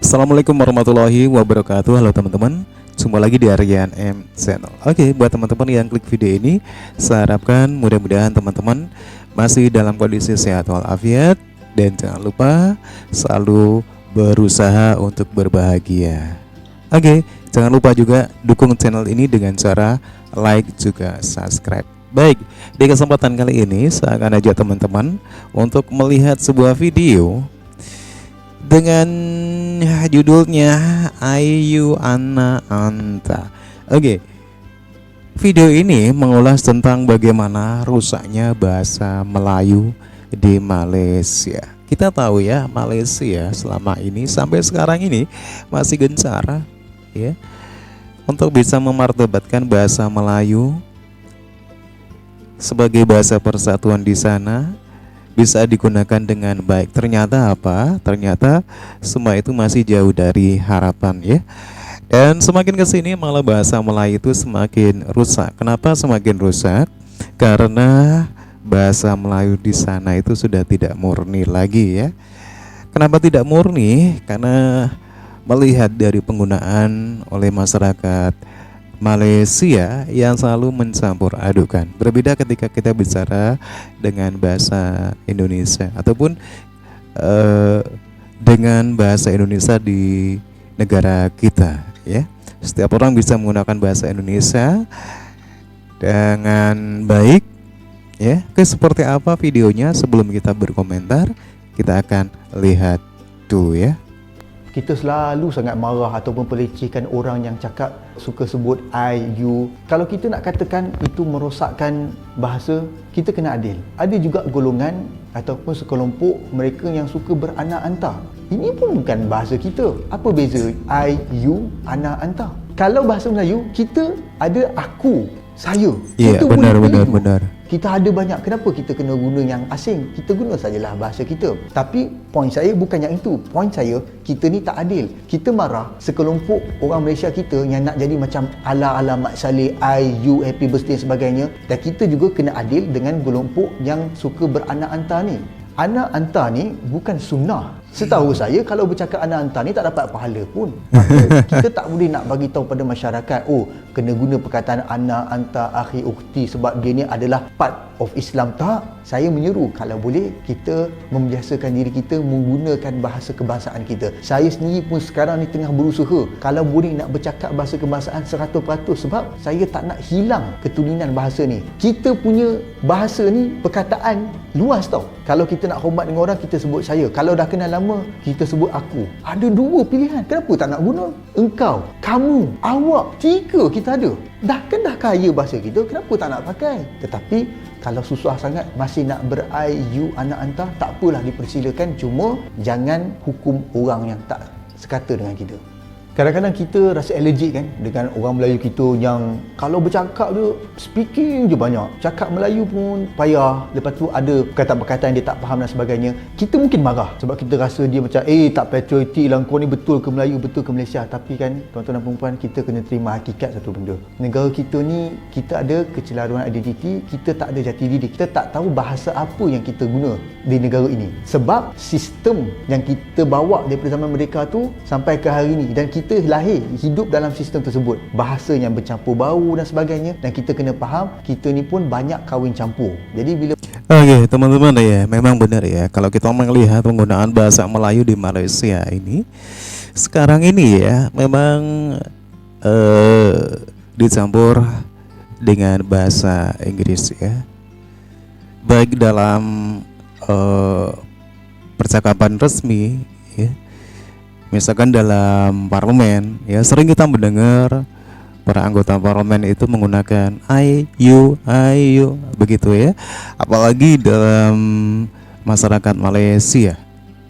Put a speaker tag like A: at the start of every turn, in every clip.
A: Assalamualaikum warahmatullahi wabarakatuh. Halo teman-teman, jumpa lagi di Aryan M Channel. Oke, buat teman-teman yang klik video ini, saya harapkan mudah-mudahan teman-teman masih dalam kondisi sehat walafiat, dan jangan lupa selalu berusaha untuk berbahagia. Oke, jangan lupa juga dukung channel ini dengan cara like juga subscribe. Baik, di kesempatan kali ini saya akan ajak teman-teman untuk melihat sebuah video dengan judulnya Ayu Ana Anta. Oke, video ini mengulas tentang bagaimana rusaknya bahasa Melayu di Malaysia. Kita tahu ya, Malaysia selama ini sampai sekarang ini masih gencar ya untuk bisa memartabatkan bahasa Melayu sebagai bahasa persatuan di sana, bisa digunakan dengan baik. Ternyata apa? Ternyata semua itu masih jauh dari harapan ya. Dan semakin kesini malah bahasa Melayu itu semakin rusak. Kenapa semakin rusak? Karena bahasa Melayu di sana itu sudah tidak murni lagi ya. Kenapa tidak murni? Karena melihat dari penggunaan oleh masyarakat Malaysia yang selalu mencampur adukan. Berbeda ketika kita bicara dengan bahasa Indonesia ataupun dengan bahasa Indonesia di negara kita ya. Setiap orang bisa menggunakan bahasa Indonesia dengan baik ya. Oke, seperti apa videonya? Sebelum kita berkomentar, kita akan lihat dulu ya.
B: Kita selalu sangat marah ataupun pelecehkan orang yang cakap suka sebut I, you. Kalau kita nak katakan itu merosakkan bahasa, kita kena adil. Ada juga golongan ataupun sekelompok mereka yang suka beranak anta. Ini pun bukan bahasa kita. Apa beza I, you, anak anta? Kalau bahasa Melayu, kita ada aku, saya.
A: Iya,
B: Kita
A: benar.
B: Kita ada banyak. Kenapa kita kena guna yang asing? Kita guna sajalah bahasa kita. Tapi poin saya bukan yang itu. Poin saya, kita ni tak adil. Kita marah sekelompok orang Malaysia kita yang nak jadi macam ala-ala Mat Salleh, I, you, happy birthday dan sebagainya. Dan kita juga kena adil dengan kelompok yang suka beranak anta ni. Anak anta ni bukan sunnah. Setahu saya, kalau bercakap anak anta ni tak dapat pahala pun. Maka kita tak boleh nak bagi tahu pada masyarakat, oh, kena guna perkataan anak anta, akhi, ukhti sebab dia ni adalah part of Islam. Tak. Saya menyeru kalau boleh kita membiasakan diri kita menggunakan bahasa kebangsaan kita. Saya sendiri pun sekarang ni tengah berusaha kalau boleh nak bercakap bahasa kebangsaan 100% sebab saya tak nak hilang keturunan bahasa ni. Kita punya bahasa ni perkataan luas tau. Kalau kita nak hormat dengan orang, kita sebut saya. Kalau dah kenal lama, kita sebut aku. Ada dua pilihan. Kenapa tak nak guna? Engkau, kamu, awak, tiga kita ada. Dah kaya bahasa kita, kenapa tak nak pakai? Tetapi kalau susah sangat masih nak ber-I, you, anak anta, tak apalah, dipersilakan. Cuma jangan hukum orang yang tak sekata dengan kita. Kadang-kadang kita rasa allergic kan dengan orang Melayu kita yang kalau bercakap dia speaking je banyak. Cakap Melayu pun payah. Lepas tu ada perkataan-perkataan dia tak faham dan sebagainya. Kita mungkin marah sebab kita rasa dia macam tak patriotik lah, kau ni betul ke Melayu, betul ke Malaysia. Tapi kan tuan-tuan dan perempuan, kita kena terima hakikat satu benda. Negara kita ni, kita ada kecelaruan identiti, kita tak ada jati diri. Kita tak tahu bahasa apa yang kita guna di negara ini. Sebab sistem yang kita bawa daripada zaman mereka tu sampai ke hari ni, dan kita lahir hidup dalam sistem tersebut, bahasa yang bercampur bau dan sebagainya, dan kita kena faham kita ni pun banyak kahwin campur. Jadi bila
A: Teman-teman ya, memang benar ya, kalau kita melihat penggunaan bahasa Melayu di Malaysia ini sekarang ini ya, memang dicampur dengan bahasa Inggris ya, baik dalam percakapan resmi ya. Misalkan dalam parlemen ya, sering kita mendengar para anggota parlemen itu menggunakan I, you begitu ya. Apalagi dalam masyarakat Malaysia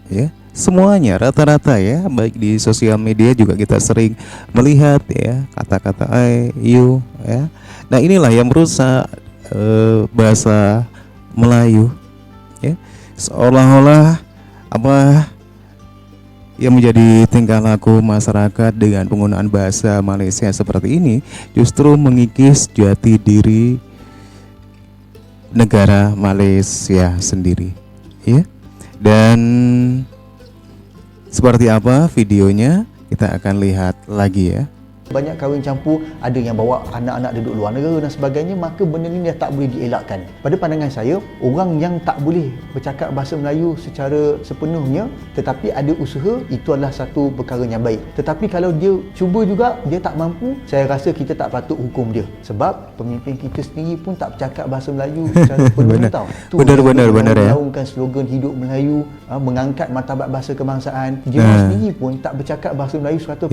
A: ya, semuanya rata-rata ya, baik di sosial media juga kita sering melihat ya kata-kata I, you ya. Nah, inilah yang merusak bahasa Melayu ya, seolah-olah yang menjadi tingkah laku masyarakat dengan penggunaan bahasa Malaysia seperti ini justru mengikis jati diri negara Malaysia sendiri ya. Dan Seperti apa videonya? Kita akan lihat lagi ya.
B: Banyak kahwin campur, ada yang bawa anak-anak duduk luar negara dan sebagainya, maka benda ni dah tak boleh dielakkan. Pada pandangan saya, orang yang tak boleh bercakap bahasa Melayu secara sepenuhnya tetapi ada usaha, itu adalah satu perkara yang baik. Tetapi kalau dia cuba juga, dia tak mampu, saya rasa kita tak patut hukum dia. Sebab pemimpin kita sendiri pun tak bercakap bahasa Melayu secara penuh tau.
A: Benar ya.
B: Melaungkan slogan hidup Melayu, mengangkat martabat bahasa kebangsaan. Dia sendiri pun tak bercakap bahasa Melayu 100% tau.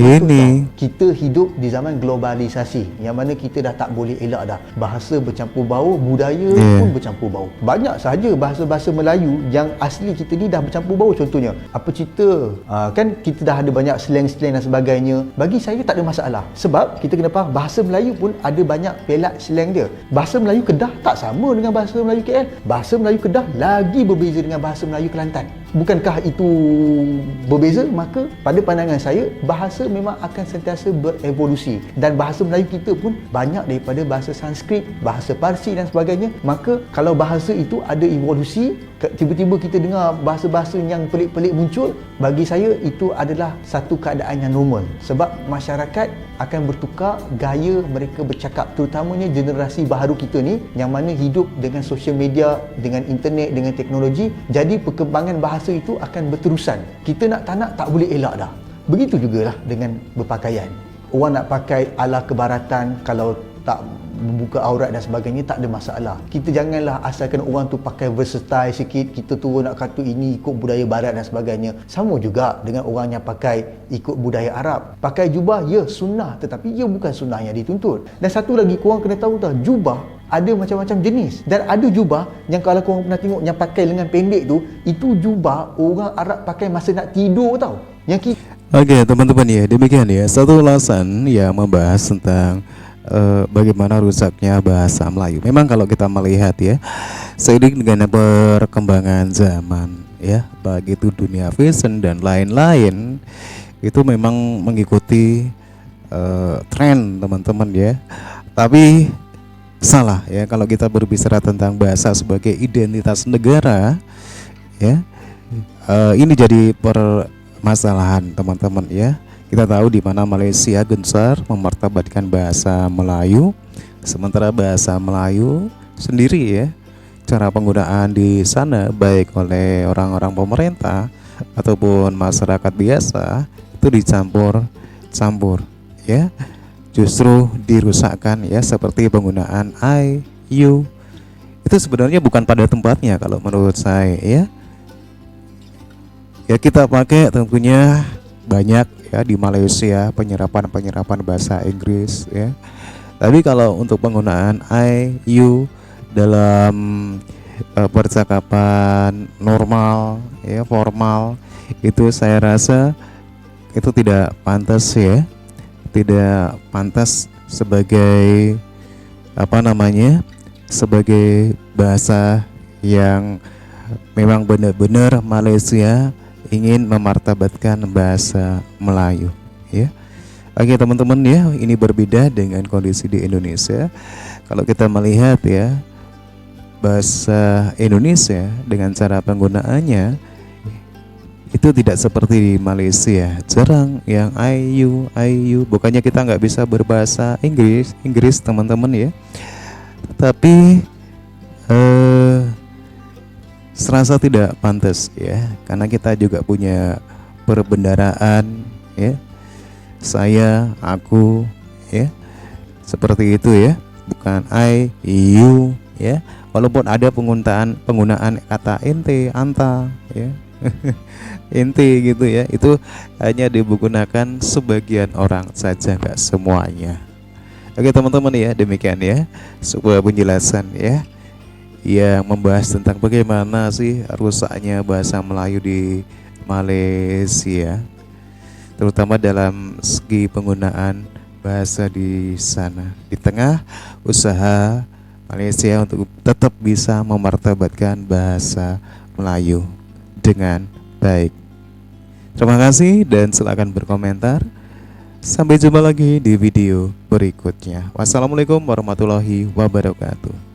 B: Kita hidup di zaman globalisasi yang mana kita dah tak boleh elak dah. Bahasa bercampur baur, budaya pun bercampur baur. Banyak sahaja bahasa-bahasa Melayu yang asli kita ni dah bercampur baur. Contohnya, apa cerita? Kan kita dah ada banyak slang-slang dan sebagainya. Bagi saya tak ada masalah. Sebab kita kena faham, bahasa Melayu pun ada banyak pelat slang dia. Bahasa Melayu Kedah tak sama dengan bahasa Melayu KL. Bahasa Melayu Kedah lagi berbeza dengan bahasa Melayu Kelantan. Bukankah itu berbeza? Maka pada pandangan saya, bahasa memang akan sentiasa berevolusi, dan bahasa Melayu kita pun banyak daripada bahasa Sanskrit, bahasa Parsi dan sebagainya. Maka kalau bahasa itu ada evolusi, tiba-tiba kita dengar bahasa-bahasa yang pelik-pelik muncul, bagi saya itu adalah satu keadaan yang normal. Sebab masyarakat akan bertukar gaya mereka bercakap, terutamanya generasi baharu kita ni yang mana hidup dengan social media, dengan internet, dengan teknologi. Jadi perkembangan bahasa itu akan berterusan. Kita nak tak nak tak boleh elak dah. Begitu jugalah dengan berpakaian. Orang nak pakai ala kebaratan, kalau tak membuka aurat dan sebagainya, tak ada masalah. Kita janganlah asalkan orang tu pakai versatile sikit, kita turun nak kata ini ikut budaya barat dan sebagainya. Sama juga dengan orang yang pakai ikut budaya Arab. Pakai jubah, ya sunnah, tetapi ia bukan sunnah yang dituntut. Dan satu lagi korang kena tahu tau, jubah ada macam-macam jenis. Dan ada jubah yang kalau korang pernah tengok yang pakai lengan pendek tu, itu jubah orang Arab pakai masa nak tidur tau. Yang kita...
A: Oke teman-teman ya, demikian ya satu ulasan yang membahas tentang bagaimana rusaknya bahasa Melayu. Memang kalau kita melihat ya, seiring dengan perkembangan zaman ya, baik itu dunia fashion dan lain-lain, itu memang mengikuti tren teman-teman ya. Tapi salah ya kalau kita berbicara tentang bahasa sebagai identitas negara ya. Ini jadi permasalahan teman-teman ya. Kita tahu di mana Malaysia gencar memartabatkan bahasa Melayu, sementara bahasa Melayu sendiri ya, cara penggunaan di sana baik oleh orang-orang pemerintah ataupun masyarakat biasa itu dicampur-campur ya. Justru dirusakkan ya, seperti penggunaan I, you. Itu sebenarnya bukan pada tempatnya kalau menurut saya ya. Ya kita pakai tentunya banyak ya di Malaysia penyerapan bahasa Inggris ya. Tapi kalau untuk penggunaan I, you dalam percakapan normal ya, formal, itu saya rasa itu tidak pantas ya. Tidak pantas sebagai sebagai bahasa yang memang benar-benar Malaysia ingin memartabatkan bahasa Melayu ya. Oke teman-teman ya, ini berbeda dengan kondisi di Indonesia. Kalau kita melihat ya, bahasa Indonesia dengan cara penggunaannya itu tidak seperti di Malaysia. Jarang yang I, you. Bukannya kita nggak bisa berbahasa Inggris teman-teman ya, tapi serasa tidak pantas ya, karena kita juga punya perbendaraan ya, saya, aku ya, seperti itu ya, bukan I, you ya. Walaupun ada penggunaan kata ente, anta ya ente gitu ya, itu hanya digunakan sebagian orang saja, nggak semuanya. Oke teman-teman ya, demikian ya sebuah penjelasan ya yang membahas tentang bagaimana sih rusaknya bahasa Melayu di Malaysia, terutama dalam segi penggunaan bahasa di sana, di tengah usaha Malaysia untuk tetap bisa memartabatkan bahasa Melayu dengan baik. Terima kasih dan silakan berkomentar. Sampai jumpa lagi di video berikutnya. Wassalamualaikum warahmatullahi wabarakatuh.